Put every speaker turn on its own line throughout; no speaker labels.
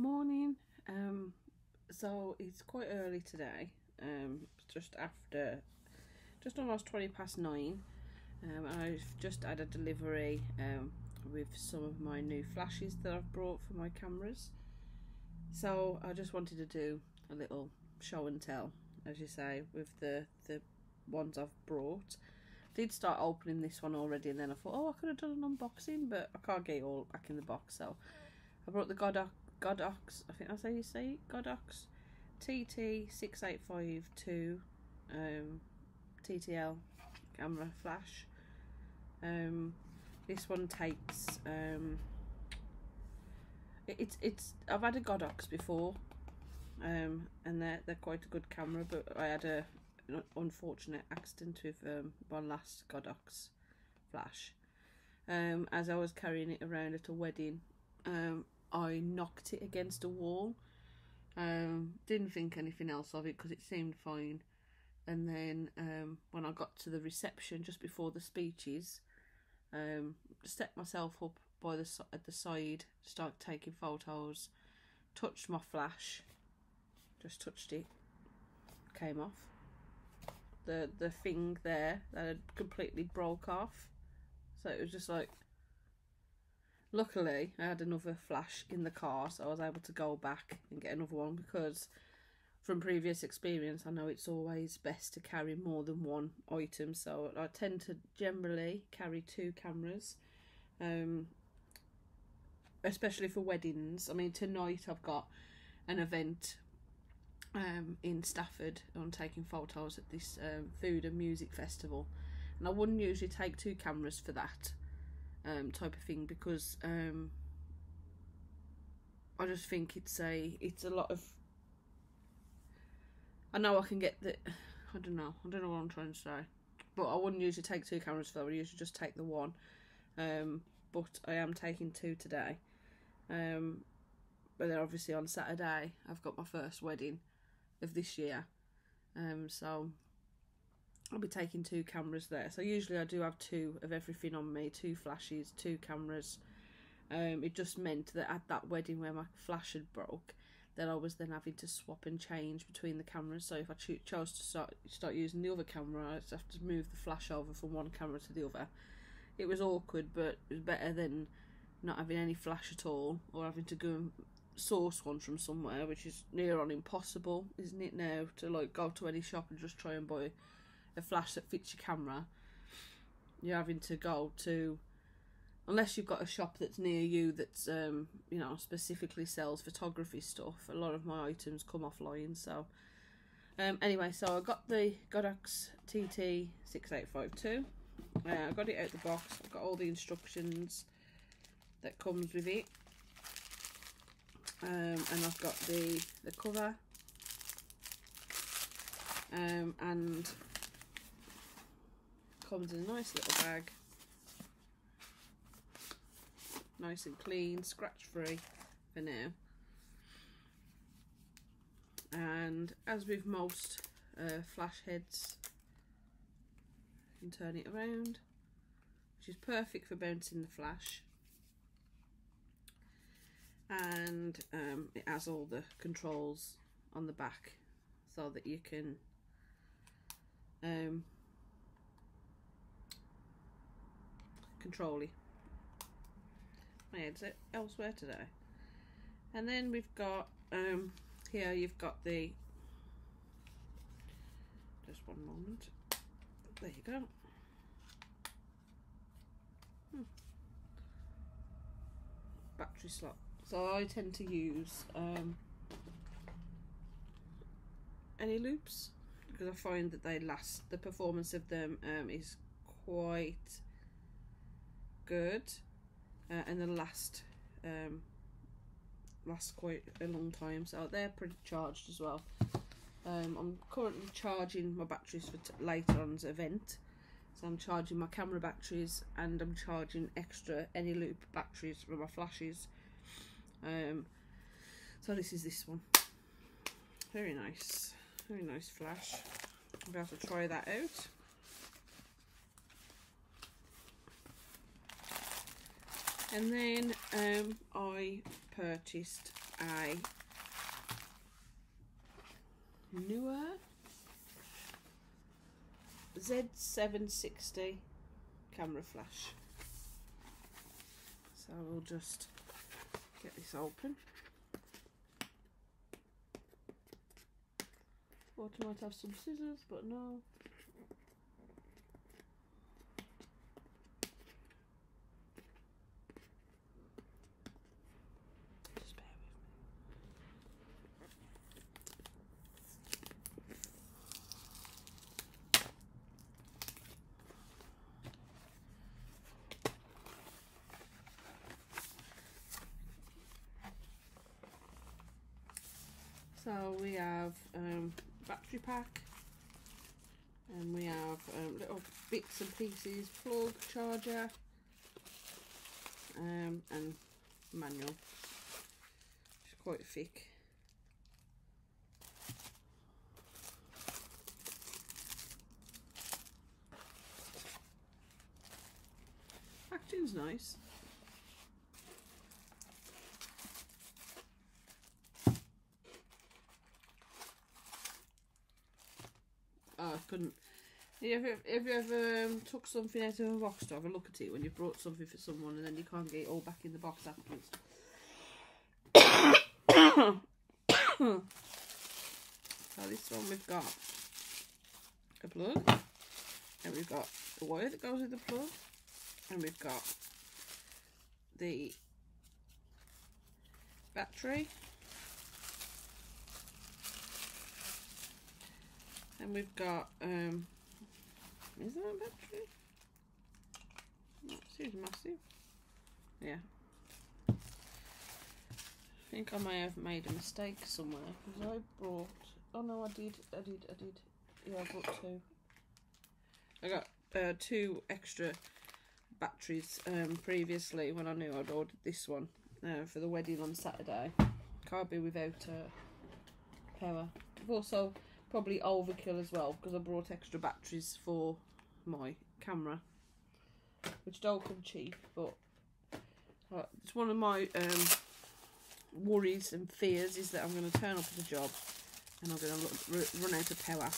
Morning. So it's quite early today. Just almost 9:20. I've just had a delivery with some of my new flashes that I've brought for my cameras. So I just wanted to do a little show and tell, as you say, with the ones I've brought. I did start opening this one already, and then I thought, oh, I could have done an unboxing, but I can't get it all back in the box. So I brought the Godox, I think that's how you say it, Godox TT6852 TTL camera flash. This one takes I've had a Godox before, and they're quite a good camera, but I had an unfortunate accident with my last Godox flash. As I was carrying it around at a wedding, I knocked it against a wall. Didn't think anything else of it because it seemed fine. And then when I got to the reception just before the speeches, set myself up by at the side, started taking photos, touched my flash, just touched it, came off. The thing there that had completely broke off. So it was just like, luckily I had another flash in the car, so I was able to go back and get another one, because from previous experience I know it's always best to carry more than one item. So I tend to generally carry 2 cameras, especially for weddings. I mean, tonight I've got an event in Stafford. I'm taking photos at this food and music festival, and I wouldn't usually take 2 cameras for that type of thing, because I just think it's a lot of, I know I can get the, I don't know what I'm trying to say, but I wouldn't usually take 2 cameras for that. I usually just take the one, but I am taking 2 today. But then obviously on Saturday I've got my first wedding of this year, so I'll be taking 2 cameras there. So usually I do have 2 of everything on me, 2 flashes, 2 cameras. It just meant that at that wedding where my flash had broke, that I was then having to swap and change between the cameras. So if I chose to start using the other camera, I'd have to move the flash over from one camera to the other. It was awkward, but it was better than not having any flash at all, or having to go and source one from somewhere, which is near on impossible, isn't it now, to like go to any shop and just try and buy a flash that fits your camera. You're having to go to, unless you've got a shop that's near you that's you know, specifically sells photography stuff, a lot of my items come offline. So anyway, so I got the Godox TT6852. I got it out the box. I've got all the instructions that comes with it, and I've got the cover, and comes in a nice little bag, nice and clean, scratch free for now. And as with most flash heads, you can turn it around, which is perfect for bouncing the flash. And it has all the controls on the back, so that you can control it. My head's elsewhere today. And then we've got here you've got the, just one moment, there you go. Battery slot. So I tend to use any loops, because I find that they last. The performance of them is quite good, and they last quite a long time. So they're pretty charged as well. I'm currently charging my batteries for later on's event. So I'm charging my camera batteries, and I'm charging extra any loop batteries for my flashes. So this is this one. Very nice flash. I'm going to have to try that out. And then I purchased a newer Z760 camera flash. So we'll just get this open. Thought I might have some scissors, but no. Just bear with me. So we have battery pack, and we have little bits and pieces, plug, charger, and manual. It's quite thick. Packaging's nice. Oh, I couldn't. Have you ever took something out of a box to have a look at it when you've brought something for someone and then you can't get it all back in the box afterwards? So this one we've got a plug, and we've got the wire that goes with the plug, and we've got the battery, and we've got is that a battery? That seems massive. Yeah. I think I may have made a mistake somewhere because I brought. Oh no, I did. Yeah, I brought two. I got 2 extra batteries previously when I knew I'd ordered this one for the wedding on Saturday. Can't be without power. I've also probably overkill as well because I brought extra batteries for my camera, which don't come cheap, but it's one of my worries and fears is that I'm going to turn up at a job and I'm going to run out of power.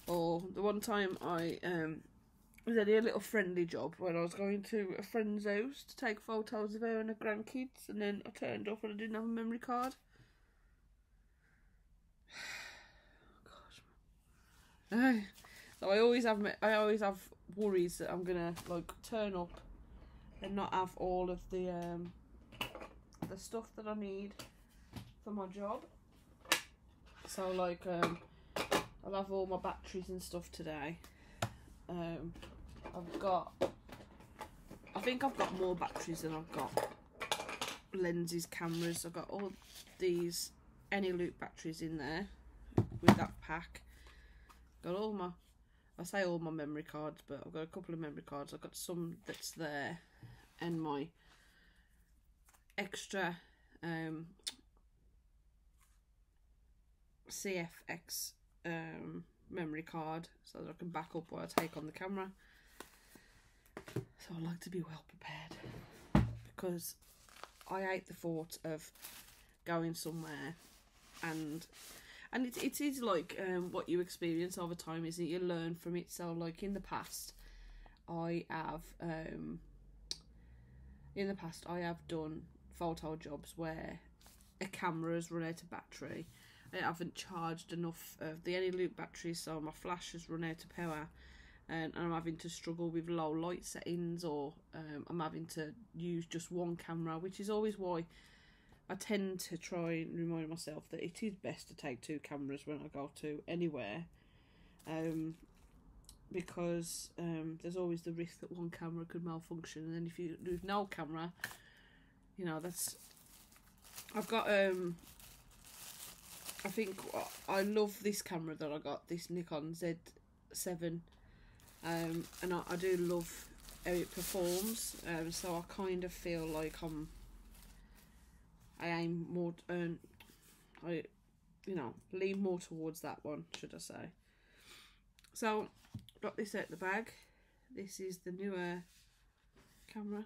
Or the one time I it was only a little friendly job when I was going to a friend's house to take photos of her and her grandkids, and then I turned up and I didn't have a memory card. Gosh. So I always have worries that I'm gonna like turn up and not have all of the stuff that I need for my job. So like I'll have all my batteries and stuff today. I think I've got more batteries than I've got lenses, cameras. I've got all these any loop batteries in there with that pack. Got all my, I say all my memory cards, but I've got a couple of memory cards. I've got some that's there, and my extra CFX memory card so that I can back up what I take on the camera. So I like to be well prepared because I hate the thought of going somewhere and it is like what you experience over time, isn't it? You learn from it. So like in the past I have done photo jobs where a camera has run out of battery. I haven't charged enough of the any loop batteries, so my flash has run out of power, and I'm having to struggle with low light settings, or I'm having to use just one camera, which is always why I tend to try and remind myself that it is best to take 2 cameras when I go to anywhere, because there's always the risk that one camera could malfunction, and then if you lose no camera, you know, that's... I've got I think I love this camera that I got, this Nikon Z7, and I do love how it performs, so I kind of feel like I aim more, I lean more towards that one, should I say. So got this out the bag. This is the newer camera.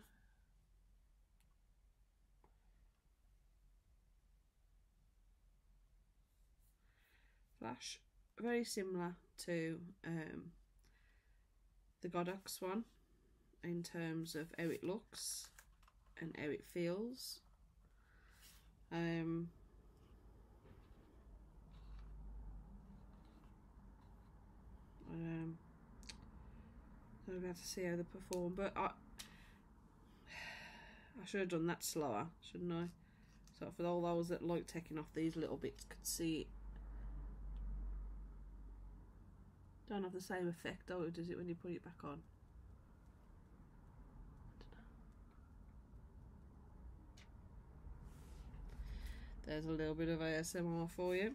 flash, very similar to the Godox one in terms of how it looks and how it feels. So we have to see how they perform, but I should have done that slower, shouldn't I? So for all those that like taking off these little bits could see it. Don't have the same effect though, does it, when you put it back on? There's a little bit of ASMR for you.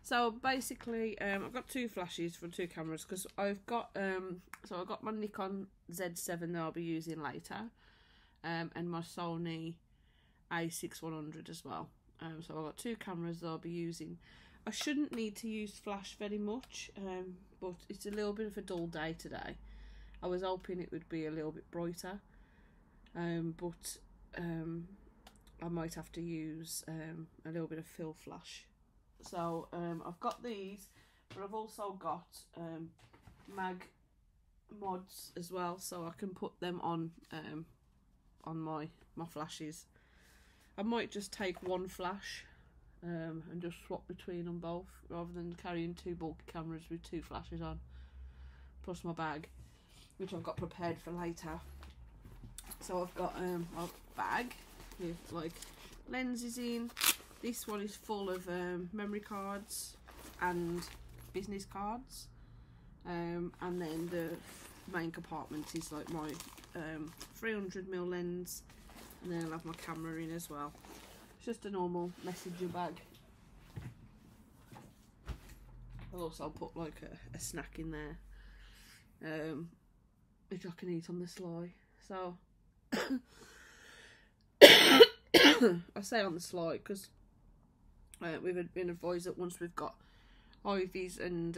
So basically, I've got two flashes from two cameras because I've got so I've got my Nikon Z7 that I'll be using later, and my Sony A6100 as well. So I've got two cameras that I'll be using. I shouldn't need to use flash very much, but it's a little bit of a dull day today. I was hoping it would be a little bit brighter, but I might have to use a little bit of fill flash. So I've got these, but I've also got mag mods as well, so I can put them on my flashes. I might just take one flash and just swap between them both, rather than carrying two bulky cameras with two flashes on, plus my bag, which I've got prepared for later. So I've got a bag with like lenses in. This one is full of memory cards and business cards, and then the main compartment is like my 300mm lens, and then I'll have my camera in as well. It's just a normal messenger bag. I'll also put like a snack in there, which I can eat on the sly. So I say on the sly because we've been advised that once we've got IVs and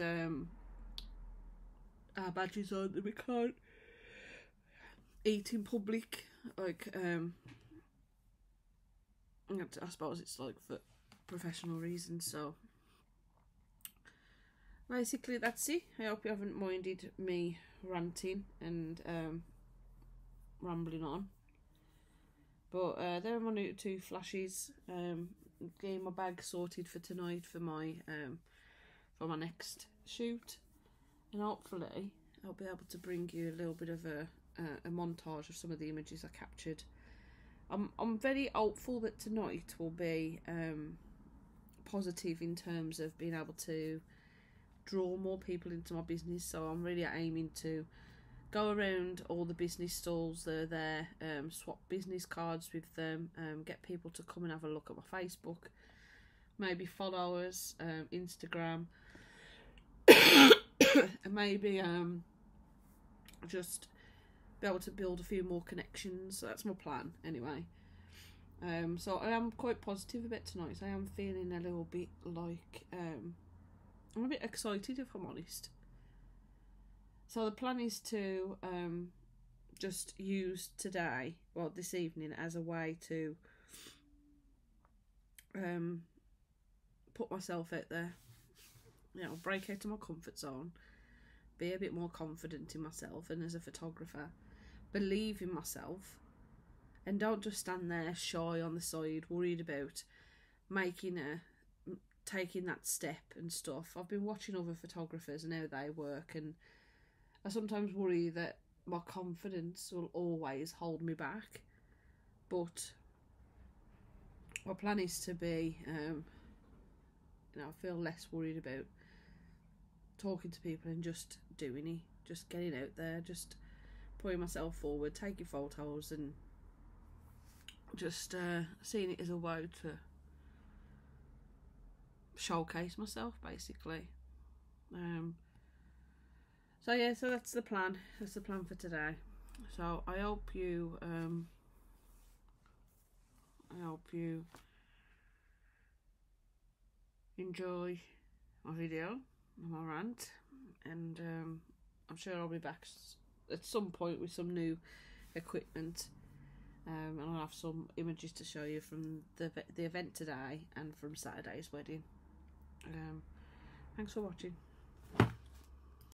our badges on, that we can't eat in public. Like I suppose it's like for professional reasons. So basically that's it. I hope you haven't minded me ranting and rambling on. But there are my two flashes. Getting my bag sorted for tonight for my next shoot, and hopefully I'll be able to bring you a little bit of a montage of some of the images I captured. I'm very hopeful that tonight will be positive in terms of being able to draw more people into my business. So I'm really aiming to go around all the business stalls that are there, swap business cards with them, get people to come and have a look at my Facebook, maybe follow us, Instagram, and maybe just be able to build a few more connections. So that's my plan anyway. So I am quite positive about tonight. I am feeling a little bit like I'm a bit excited, if I'm honest. So the plan is to just use today, well this evening, as a way to put myself out there, you know, break out of my comfort zone, be a bit more confident in myself, and as a photographer, believe in myself, and don't just stand there shy on the side, worried about taking that step and stuff. I've been watching other photographers and how they work, and I sometimes worry that my confidence will always hold me back, but my plan is to be, you know, feel less worried about talking to people and just doing it, just getting out there, just putting myself forward, taking photos, and just seeing it as a way to showcase myself, basically. So yeah, so that's the plan. That's the plan for today. So I hope you enjoy my video, my rant, and I'm sure I'll be back at some point with some new equipment, and I'll have some images to show you from the event today and from Saturday's wedding. Thanks for watching.